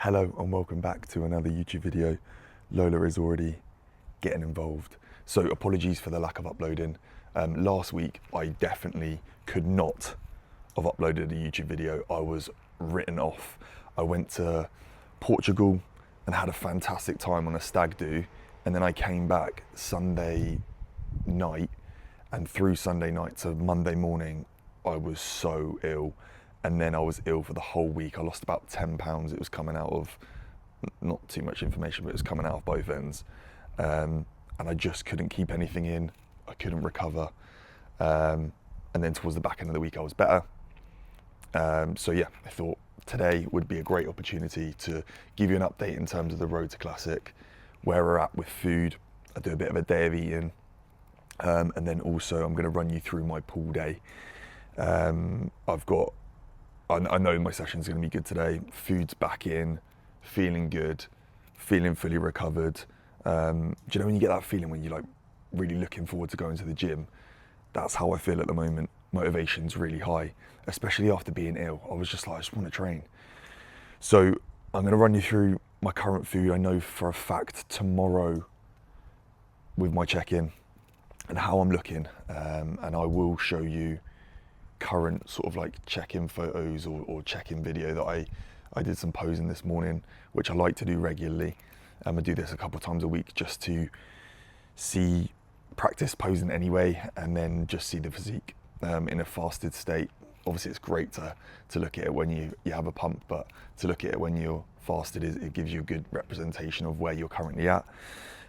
Hello and welcome back to another YouTube video. Lola is already getting involved, so apologies for the lack of uploading. Last week I definitely could not have uploaded a YouTube video. I was written off. I went to Portugal and had a fantastic time on a stag do, and then I came back Sunday night, and through Sunday night to Monday morning I was so ill. And then I was ill for the whole week. I lost about 10 pounds. It was coming out of, not too much information, but it was coming out of both ends. And I just couldn't keep anything in. I couldn't recover. And then towards the back end of the week, I was better. So yeah, I thought today would be a great opportunity to give you an update in terms of the road to Classic, where we're at with food. I do a bit of a day of eating. And then also I'm gonna run you through my pool day. I know my session's going to be good today. Food's back in, feeling good, feeling fully recovered. Do you know when you get that feeling when you're like really looking forward to going to the gym? That's how I feel at the moment. Motivation's really high, especially after being ill. I was just like, I just want to train. So I'm going to run you through my current food. I know for a fact tomorrow with my check-in and how I'm looking, and I will show you current sort of like check-in photos or check-in video that I did some posing this morning, which I like to do regularly. I do this a couple of times a week just to practice posing anyway, and then just see the physique in a fasted state. Obviously it's great to look at it when you have a pump, but to look at it when you're fasted, it gives you a good representation of where you're currently at.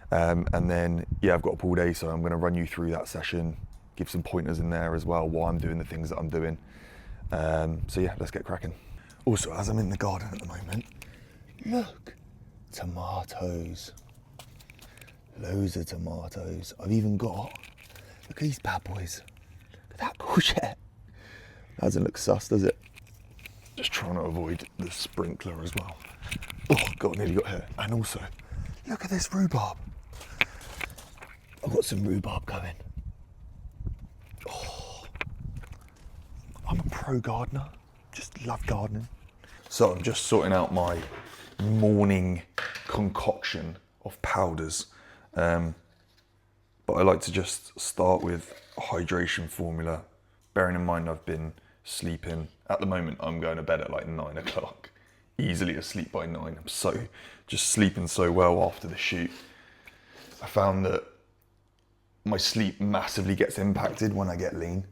And then yeah, I've got a pool day, so I'm going to run you through that session, give some pointers in there as well while I'm doing the things that I'm doing. So yeah, let's get cracking. Also, as I'm in the garden at the moment, look, tomatoes. Loads of tomatoes. I've even got, look at these bad boys. Look at that courgette. Doesn't look sus, does it? Just trying to avoid the sprinkler as well. Oh God, nearly got hit. And also, look at this rhubarb. I've got some rhubarb going. I'm a pro gardener, just love gardening. So I'm just sorting out my morning concoction of powders. But I like to just start with a hydration formula, bearing in mind I've been sleeping. At the moment, I'm going to bed at like 9 o'clock, easily asleep by 9. I'm just sleeping so well after the shoot. I found that my sleep massively gets impacted when I get lean.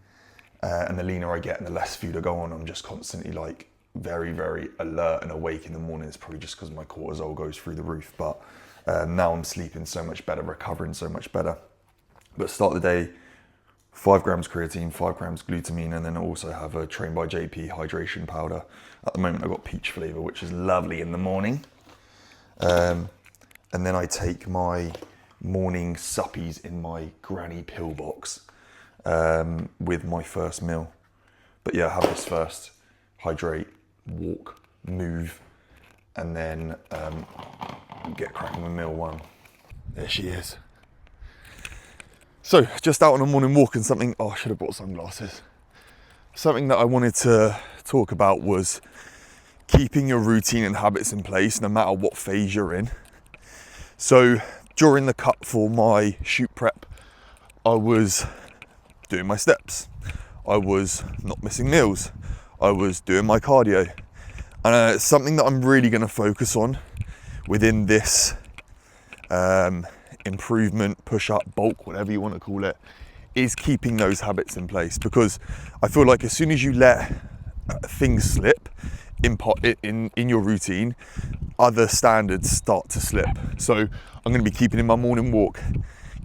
And the leaner I get and the less food I go on, I'm just constantly like very, very alert and awake in the morning. It's probably just because my cortisol goes through the roof, but now I'm sleeping so much better, recovering so much better. But start the day, 5 grams creatine, 5 grams glutamine, and then I also have a Train by JP hydration powder. At the moment I've got peach flavor, which is lovely in the morning. And then I take my morning suppies in my granny pill box. With my first meal. But yeah, have this first, hydrate, walk, move, and then get cracking with meal 1. There she is. So just out on a morning walk, and something, I should have brought sunglasses. Something that I wanted to talk about was keeping your routine and habits in place no matter what phase you're in. So during the cut for my shoot prep, I was doing my steps, I was not missing meals, I was doing my cardio, and it's something that I'm really going to focus on within this improvement, push up, bulk, whatever you want to call it, is keeping those habits in place, because I feel like as soon as you let things slip in your routine, other standards start to slip. So I'm going to be keeping in my morning walk,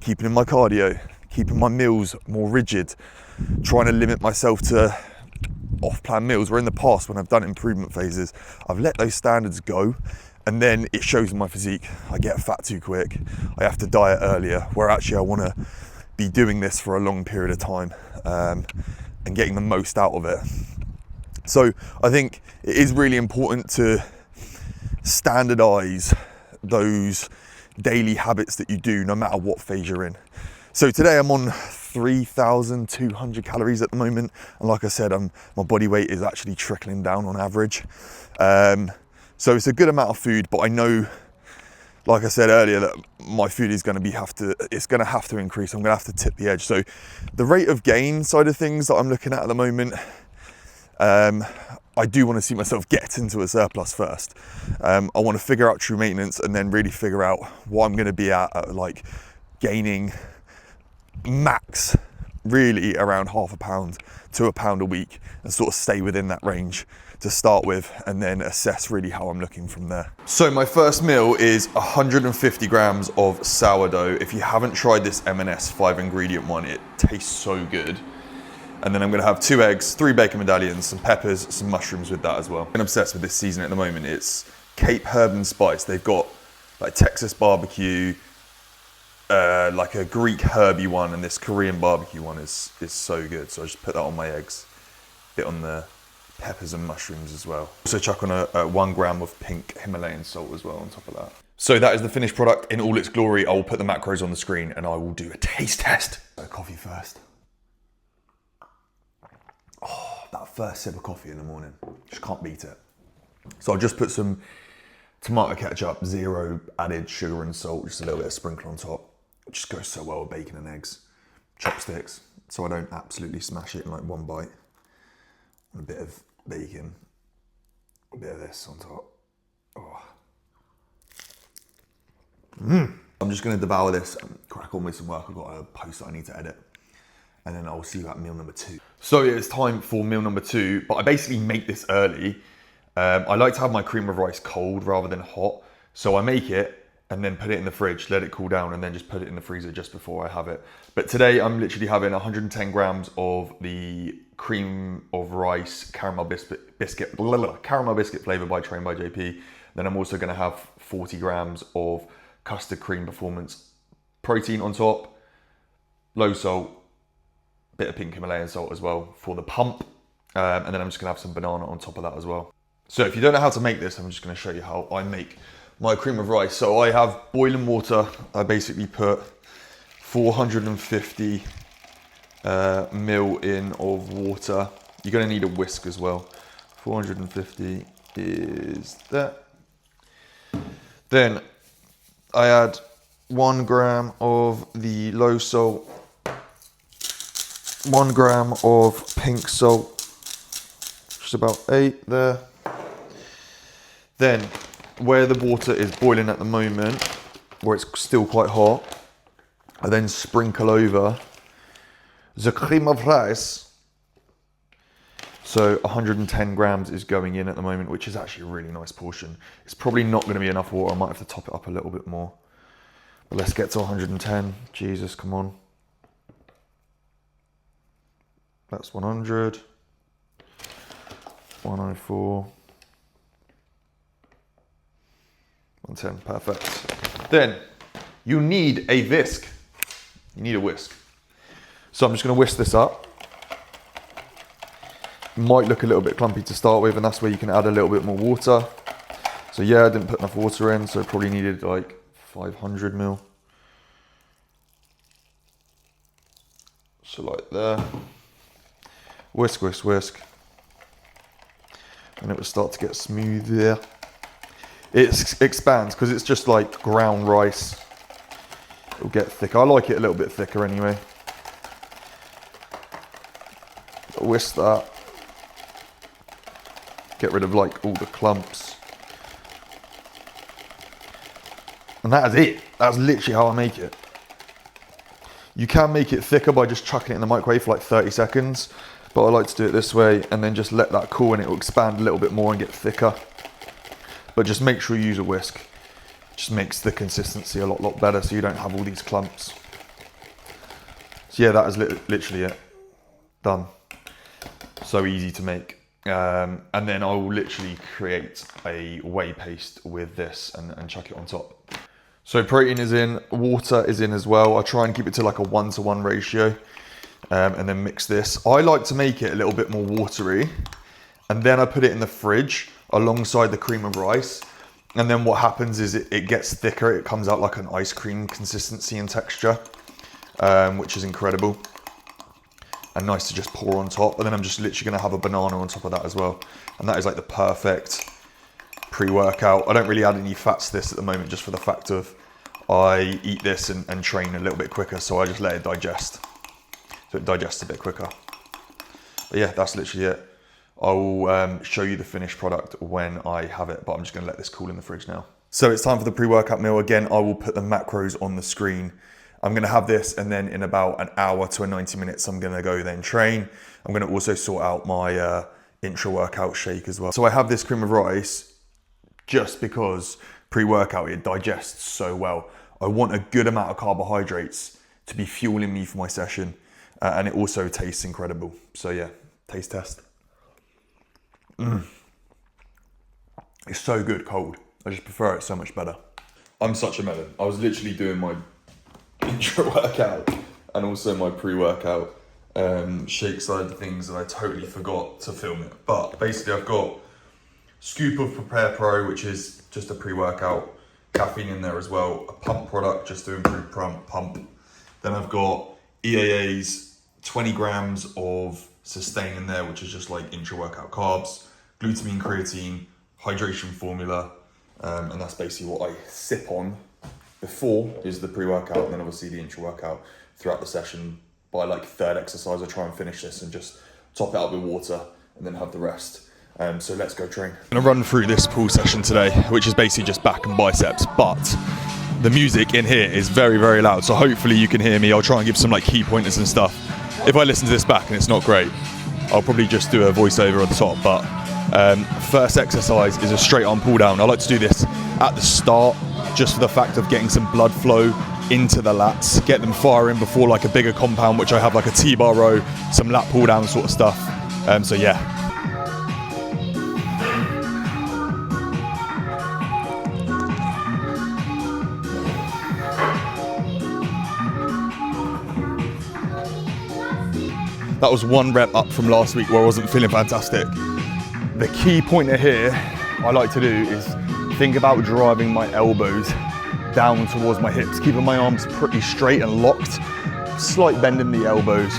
keeping in my cardio, keeping my meals more rigid, trying to limit myself to off-plan meals, where in the past when I've done improvement phases, I've let those standards go, and then it shows in my physique. I get fat too quick, I have to diet earlier, where actually I want to be doing this for a long period of time and getting the most out of it. So I think it is really important to standardize those daily habits that you do no matter what phase you're in. So today I'm on 3,200 calories at the moment, and like I said, my body weight is actually trickling down on average. So it's a good amount of food, but I know, like I said earlier, that my food is going to have to increase. I'm going to have to tip the edge. So the rate of gain side of things that I'm looking at the moment, I do want to see myself get into a surplus first. I want to figure out true maintenance and then really figure out what I'm going to be at like gaining max, really around half a pound to a pound a week, and sort of stay within that range to start with, and then assess really how I'm looking from there. So my first meal is 150 grams of sourdough. If you haven't tried this M&S 5-ingredient one, it tastes so good. And then I'm gonna have 2 eggs, 3 bacon medallions, some peppers, some mushrooms with that as well. I'm obsessed with this season at the moment. It's Cape Herb and Spice. They've got like Texas barbecue, like a Greek herby one, and this Korean barbecue one is so good. So I just put that on my eggs, bit on the peppers and mushrooms as well. Also chuck on a 1 gram of pink Himalayan salt as well on top of that. So that is the finished product in all its glory. I will put the macros on the screen and I will do a taste test. So coffee first. Oh, that first sip of coffee in the morning, just can't beat it. So I'll just put some tomato ketchup, 0 added sugar and salt, just a little bit of sprinkle on top. It just goes so well with bacon and eggs. Chopsticks, so I don't absolutely smash it in like one bite. And a bit of bacon, a bit of this on top. Oh. I'm just gonna devour this and crack on with some work. I've got a post that I need to edit. And then I'll see you at meal number 2. So it's time for meal number 2, but I basically make this early. I like to have my cream of rice cold rather than hot. So I make it and then put it in the fridge, let it cool down, and then just put it in the freezer just before I have it. But today I'm literally having 110 grams of the cream of rice caramel biscuit flavor by Train by JP. Then I'm also gonna have 40 grams of custard cream performance protein on top, low salt, bit of pink Himalayan salt as well for the pump. And then I'm just gonna have some banana on top of that as well. So if you don't know how to make this, I'm just gonna show you how I make my cream of rice. So I have boiling water. I basically put 450 mil in of water. You're gonna need a whisk as well. 450 is that. Then I add 1 gram of the low salt, 1 gram of pink salt, just about 8 there. Then, where the water is boiling at the moment, where it's still quite hot, I then sprinkle over the cream of rice. So 110 grams is going in at the moment, which is actually a really nice portion. It's probably not going to be enough water. I might have to top it up a little bit more. But let's get to 110. Jesus, come on. That's 100, 104, 110, perfect. Then you need a whisk. You need a whisk. So I'm just gonna whisk this up. It might look a little bit clumpy to start with, and that's where you can add a little bit more water. So yeah, I didn't put enough water in, so probably needed like 500 mil. So like there. Whisk, whisk, whisk. And it will start to get smoother. It expands because it's just like ground rice. It'll get thicker. I like it a little bit thicker anyway. Whisk that. Get rid of like all the clumps. And that is it. That's literally how I make it. You can make it thicker by just chucking it in the microwave for like 30 seconds. But I like to do it this way and then just let that cool and it will expand a little bit more and get thicker. But just make sure you use a whisk. Just makes the consistency a lot better so you don't have all these clumps. So yeah, that is literally it. Done. So easy to make. And then I will literally create a whey paste with this and chuck it on top. So protein is in, water is in as well. I try and keep it to like a 1-to-1 ratio. And then mix this. I like to make it a little bit more watery, and then I put it in the fridge alongside the cream of rice. And then what happens is it gets thicker. It comes out like an ice cream consistency and texture, which is incredible and nice to just pour on top. And then I'm just literally gonna have a banana on top of that as well. And that is like the perfect pre-workout. I don't really add any fats to this at the moment, just for the fact of I eat this and train a little bit quicker, so I just let it digest. So it digests a bit quicker. But yeah, that's literally it. I will show you the finished product when I have it, but I'm just gonna let this cool in the fridge now. So it's time for the pre-workout meal. Again, I will put the macros on the screen. I'm gonna have this, and then in about an hour to 90 minutes, I'm gonna go then train. I'm gonna also sort out my intra-workout shake as well. So I have this cream of rice just because pre-workout, it digests so well. I want a good amount of carbohydrates to be fueling me for my session, and it also tastes incredible. So yeah, taste test. It's so good cold. I just prefer it so much better. I'm such a melon. I was literally doing my intra-workout and also my pre-workout shake side of things, and I totally forgot to film it. But basically I've got scoop of Prepare Pro, which is just a pre-workout, caffeine in there as well, a pump product just to improve pump. Then I've got EAA's 20 grams of Sustain in there, which is just like intra-workout carbs, glutamine, creatine, hydration formula, and that's basically what I sip on before is the pre-workout, and then obviously the intra-workout throughout the session. By like third exercise, I try and finish this and just top it out with water and then have the rest. So let's go train. I'm gonna run through this pull session today, which is basically just back and biceps, but the music in here is very, very loud. So hopefully you can hear me. I'll try and give some like key pointers and stuff. If I listen to this back and it's not great, I'll probably just do a voiceover at the top. But first exercise is a straight arm pull down. I like to do this at the start, just for the fact of getting some blood flow into the lats, get them firing before like a bigger compound, which I have like a T-bar row, some lat pull down sort of stuff. So yeah. That was 1 rep up from last week where I wasn't feeling fantastic. The key pointer here I like to do is think about driving my elbows down towards my hips, keeping my arms pretty straight and locked, slight bend in the elbows,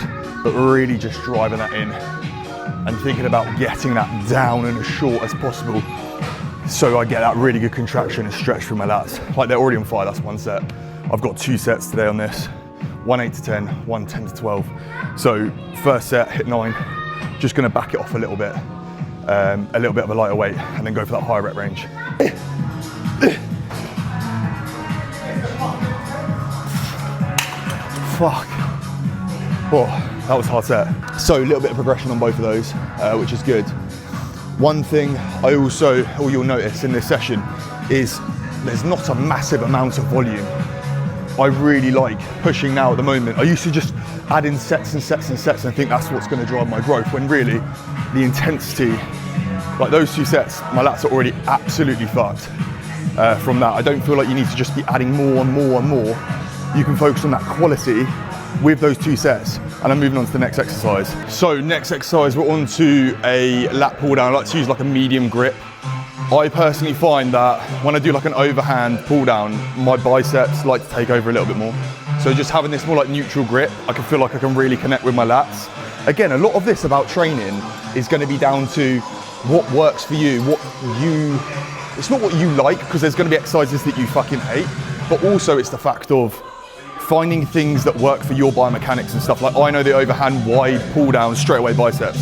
but really just driving that in and thinking about getting that down and as short as possible so I get that really good contraction and stretch through my lats. Like they're already on fire, that's 1 set. I've got 2 sets today on this, 1 8 to 10, 1 10 to 12. So first set, hit 9, just gonna back it off a little bit of a lighter weight, and then go for that higher rep range. Fuck. Oh, that was a hard set. So a little bit of progression on both of those, which is good. One thing I also, or you'll notice in this session, is there's not a massive amount of volume. I really like pushing now at the moment. I used to just add in sets and sets and sets and think that's what's going to drive my growth, when really the intensity, like those 2 sets, my lats are already absolutely fucked from that. I don't feel like you need to just be adding more and more and more. You can focus on that quality with those 2 sets, and I'm moving on to the next exercise. So next exercise, we're on to a lat pull down. I like to use like a medium grip. I personally find that when I do like an overhand pull down, my biceps like to take over a little bit more. So just having this more like neutral grip, I can feel like I can really connect with my lats. Again, a lot of this about training is going to be down to what works for you, it's not what you like, because there's going to be exercises that you fucking hate, but also it's the fact of finding things that work for your biomechanics and stuff. Like I know the overhand wide pull down, straight away biceps,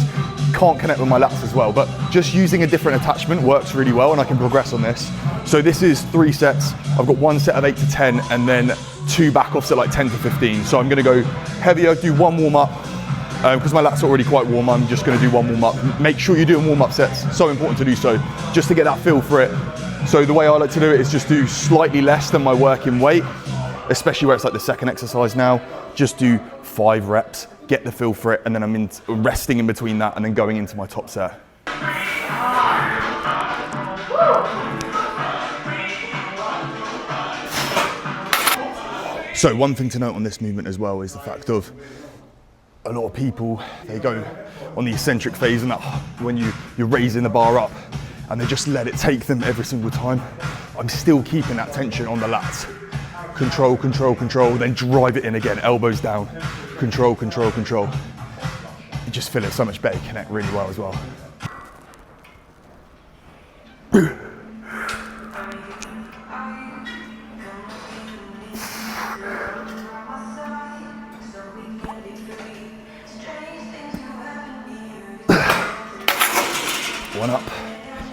can't connect with my lats as well, but just using a different attachment works really well, and I can progress on this. So this is 3 sets. I've got 1 set of 8 to 10 and then 2 back offs at like 10 to 15. So I'm gonna go heavier, do 1 warm up, because my lats are already quite warm. I'm just gonna do 1 warm up. Make sure you're doing warm up sets, so important to do so, just to get that feel for it. So the way I like to do it is just do slightly less than my working weight, especially where it's like the second exercise now. Just do 5 reps, get the feel for it, and then I'm resting in between that and then going into my top set. So one thing to note on this movement as well is the fact of a lot of people, they go on the eccentric phase and that when you're raising the bar up and they just let it take them every single time. I'm still keeping that tension on the lats. Control, control, control, then drive it in again, elbows down. Control, control, control. You just feel it so much better, connect really well as well.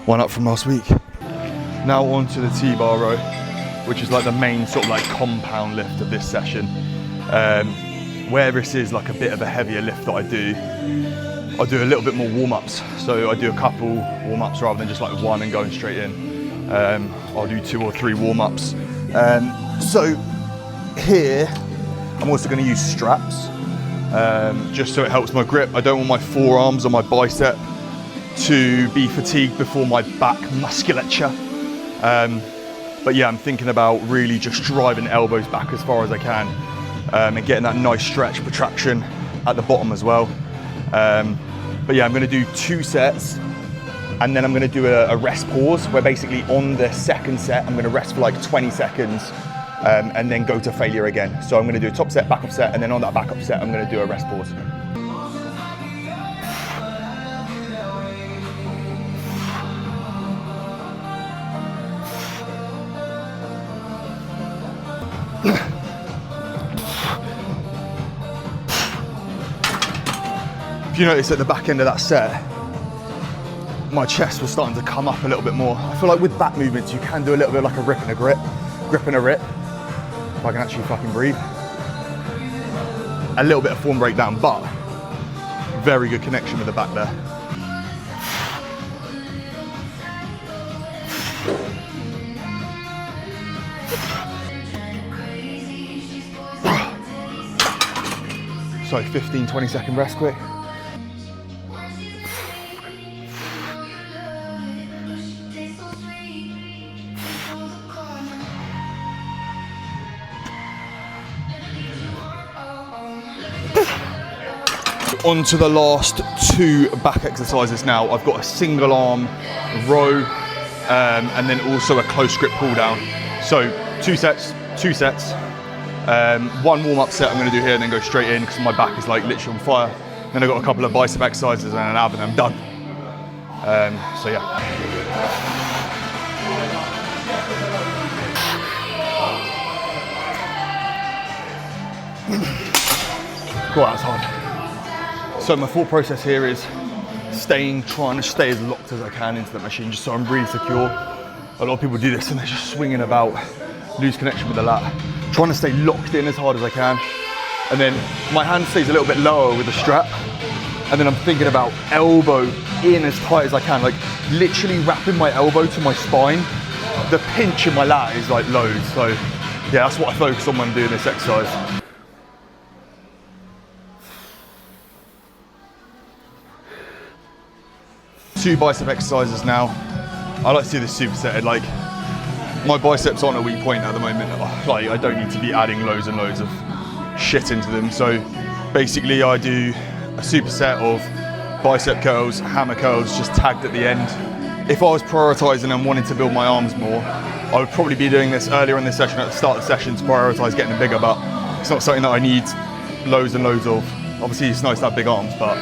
One up from last week. Now on to the T-bar row, which is like the main sort of like compound lift of this session. Where this is like a bit of a heavier lift that I do a little bit more warm-ups. So I do a couple warm-ups rather than just like one and going straight in. I'll do 2 or 3 warm-ups. So here, I'm also gonna use straps, just so it helps my grip. I don't want my forearms or my bicep to be fatigued before my back musculature. But yeah, I'm thinking about really just driving elbows back as far as I can, and getting that nice stretch protraction at the bottom as well. But yeah, I'm gonna do 2 sets, and then I'm gonna do a rest pause, where basically on the second set, I'm gonna rest for like 20 seconds, and then go to failure again. So I'm gonna do a top set, back up set, and then on that back up set, I'm gonna do a rest pause. If you notice at the back end of that set, my chest was starting to come up a little bit more. I feel like with back movements, you can do a little bit like a rip and a grip and a rip, if I can actually fucking breathe. A little bit of form breakdown, but very good connection with the back there. So 15, 20 second rest quick. On to the last 2 back exercises now. I've got a single arm row, and then also a close grip pull down. So 2 sets. 1 warm up set I'm gonna do here and then go straight in because my back is like literally on fire. Then I've got a couple of bicep exercises and an ab and I'm done. So yeah. God, that's hard. So my thought process here is trying to stay as locked as I can into the machine, just so I'm really secure. A lot of people do this and they're just swinging about, lose connection with the lat. Trying to stay locked in as hard as I can. And then my hand stays a little bit lower with the strap. And then I'm thinking about elbow in as tight as I can, like literally wrapping my elbow to my spine. The pinch in my lat is like loads. So yeah, that's what I focus on when I'm doing this exercise. Two bicep exercises now. I like to do this supersetted. Like my biceps aren't a weak point at the moment. Like I don't need to be adding loads and loads of shit into them. So basically I do a superset of bicep curls, hammer curls, just tagged at the end. If I was prioritizing and wanting to build my arms more, I would probably be doing this earlier in the session, at the start of the session, to prioritize getting them bigger, but it's not something that I need loads and loads of. Obviously it's nice to have big arms, but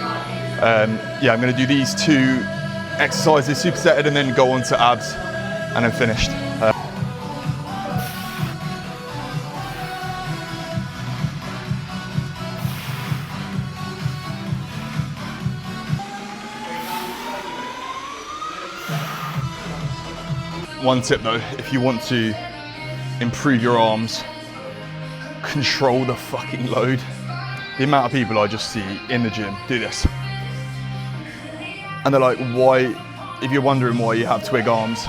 yeah, I'm gonna do these 2 exercises supersetted and then go on to abs and then finished. One tip though, if you want to improve your arms, control the fucking load. The amount of people I just see in the gym do this. And they're like, why, if you're wondering why you have twig arms,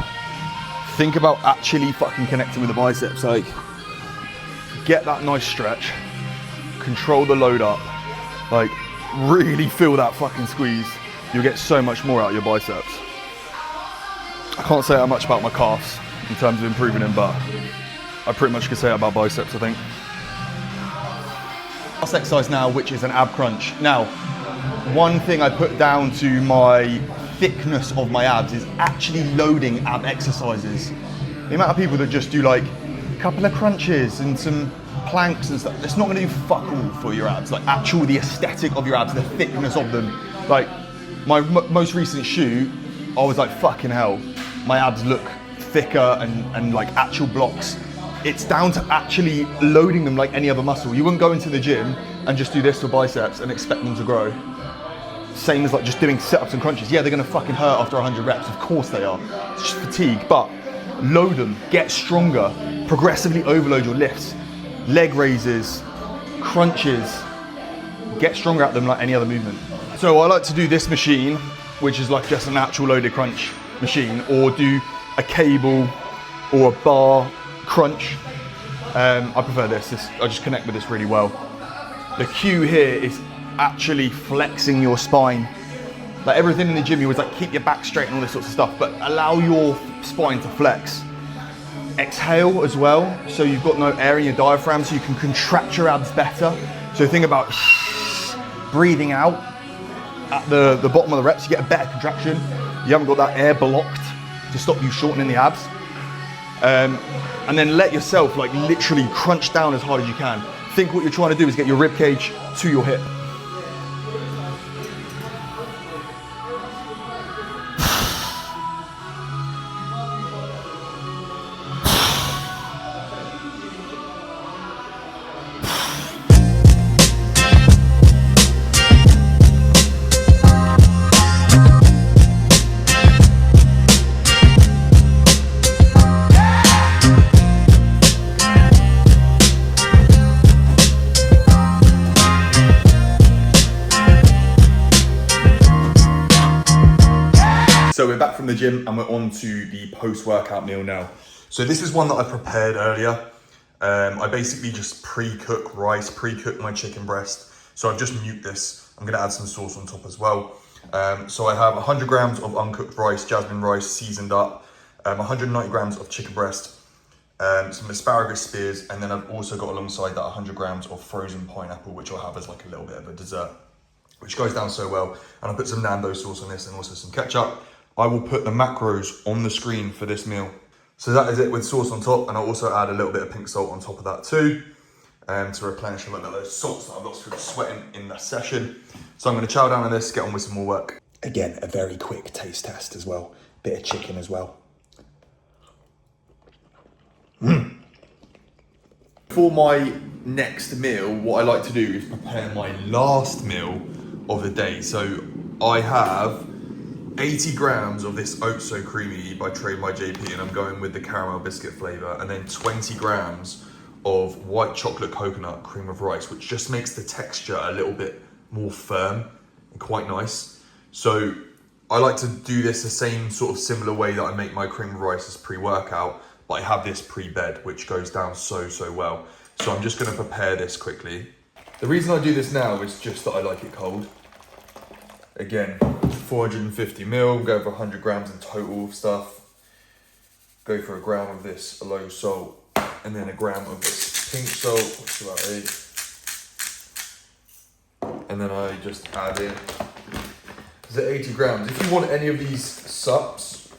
think about actually fucking connecting with the biceps. Like, get that nice stretch, control the load up, like really feel that fucking squeeze. You'll get so much more out of your biceps. I can't say that much about my calves in terms of improving them, but I pretty much can say that about biceps, I think. Last exercise now, which is an ab crunch. Now, one thing I put down to my thickness of my abs is actually loading ab exercises. The amount of people that just do like a couple of crunches and some planks and stuff, it's not gonna do fuck all for your abs. Like actual, the aesthetic of your abs, the thickness of them. Like my most recent shoot, I was like, fucking hell, my abs look thicker and like actual blocks. It's down to actually loading them like any other muscle. You wouldn't go into the gym and just do this for biceps and expect them to grow. Same as like just doing sit-ups and crunches. Yeah, they're gonna fucking hurt after 100 reps. Of course they are. It's just fatigue, but load them, get stronger, progressively overload your lifts, leg raises, crunches, get stronger at them like any other movement. So I like to do this machine, which is like just a natural loaded crunch machine, or do a cable or a bar crunch. I prefer this. I just connect with this really well. The cue here is actually flexing your spine. Like everything in the gym, you always like keep your back straight and all this sorts of stuff, but allow your spine to flex. Exhale as well, so you've got no air in your diaphragm, so you can contract your abs better. So think about breathing out at the bottom of the reps, you get a better contraction. You haven't got that air blocked to stop you shortening the abs. And then let yourself like literally crunch down as hard as you can. Think what you're trying to do is get your rib cage to your hip. So we're back from the gym and we're on to the post-workout meal now. So this is one that I prepared earlier. I basically just pre-cook rice, pre-cook my chicken breast. So I've just mute this. I'm gonna add some sauce on top as well. So I have 100 grams of uncooked rice, jasmine rice, seasoned up, 190 grams of chicken breast, some asparagus spears, and then I've also got alongside that 100 grams of frozen pineapple, which I'll have as like a little bit of a dessert, which goes down so well. And I'll put some Nando sauce on this and also some ketchup. I will put the macros on the screen for this meal. So that is it with sauce on top, and I'll also add a little bit of pink salt on top of that too, to replenish a lot of those salts that I've lost through sweating in that session. So I'm gonna chow down on this, get on with some more work. Again, a very quick taste test as well. Bit of chicken as well. For my next meal, what I like to do is prepare my last meal of the day. So I have 80 grams of this Oat So Creamy by Trade by JP, and I'm going with the caramel biscuit flavor, and then 20 grams of white chocolate coconut cream of rice, which just makes the texture a little bit more firm and quite nice. So I like to do this the same sort of similar way that I make my cream of rice as pre-workout, but I have this pre-bed, which goes down so well. So I'm just gonna prepare this quickly. The reason I do this now is just that I like it cold. Again, 450 mil, go for 100 grams in total of stuff. Go for a gram of this low salt, and then a gram of this pink salt, which is about 8. And then I just add in, is it 80 grams? If you want any of these sups,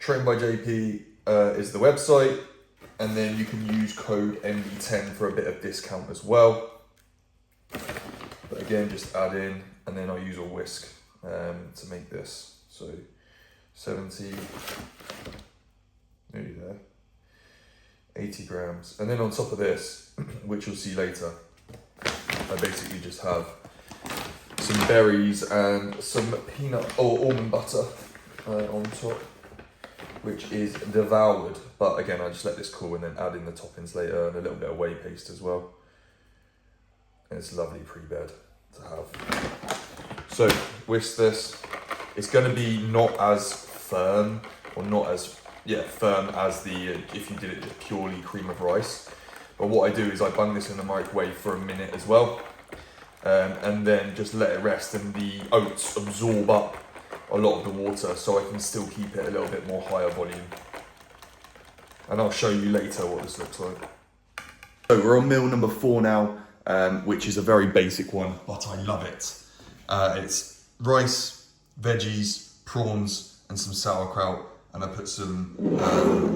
Trained by JP is the website, and then you can use code MB10 for a bit of discount as well. But again, just add in, and then I use a whisk to make this. So 70, nearly there, 80 grams. And then on top of this, which you'll see later, I basically just have some berries and some peanut or almond butter on top, which is devoured. But again, I just let this cool and then add in the toppings later, and a little bit of whey paste as well. And it's lovely pre-bed to have. So whisk this. It's going to be not as firm, or not as firm as the if you did it just purely cream of rice. But what I do is I bung this in the microwave for a minute as well, and then just let it rest, and the oats absorb up a lot of the water, so I can still keep it a little bit more higher volume. And I'll show you later what this looks like. So we're on meal number 4 now, which is a very basic one, but I love it. It's rice, veggies, prawns, and some sauerkraut, and I put some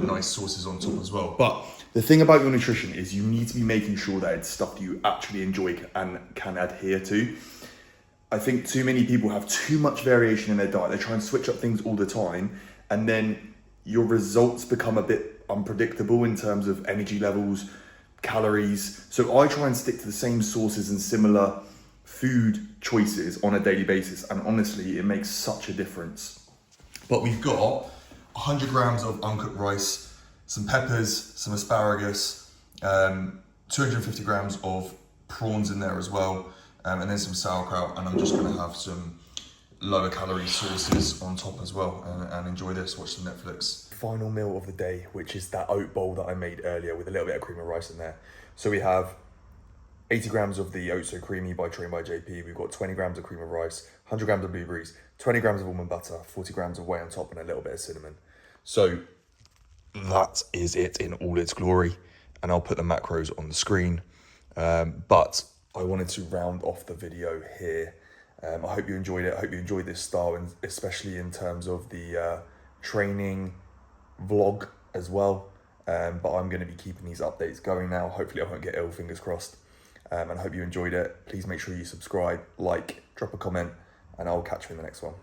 nice sauces on top as well. But the thing about your nutrition is you need to be making sure that it's stuff you actually enjoy and can adhere to. I think too many people have too much variation in their diet. They try and switch up things all the time, and then your results become a bit unpredictable in terms of energy levels, calories. So I try and stick to the same sources and similar food choices on a daily basis. And honestly, it makes such a difference. But we've got 100 grams of uncooked rice, some peppers, some asparagus, 250 grams of prawns in there as well, and then some sauerkraut. And I'm just gonna have some lower calorie sauces on top as well, and enjoy this, watch some Netflix. Final meal of the day, which is that oat bowl that I made earlier with a little bit of cream of rice in there. So we have 80 grams of the Oat So Creamy by Train by JP. We've got 20 grams of cream of rice, 100 grams of blueberries, 20 grams of almond butter, 40 grams of whey on top, and a little bit of cinnamon. So that is it in all its glory. And I'll put the macros on the screen. But I wanted to round off the video here. I hope you enjoyed it. I hope you enjoyed this style, and especially in terms of the training vlog as well. But I'm going to be keeping these updates going now. Hopefully I won't get ill, fingers crossed. And I hope you enjoyed it. Please make sure you subscribe, like, drop a comment, and I'll catch you in the next one.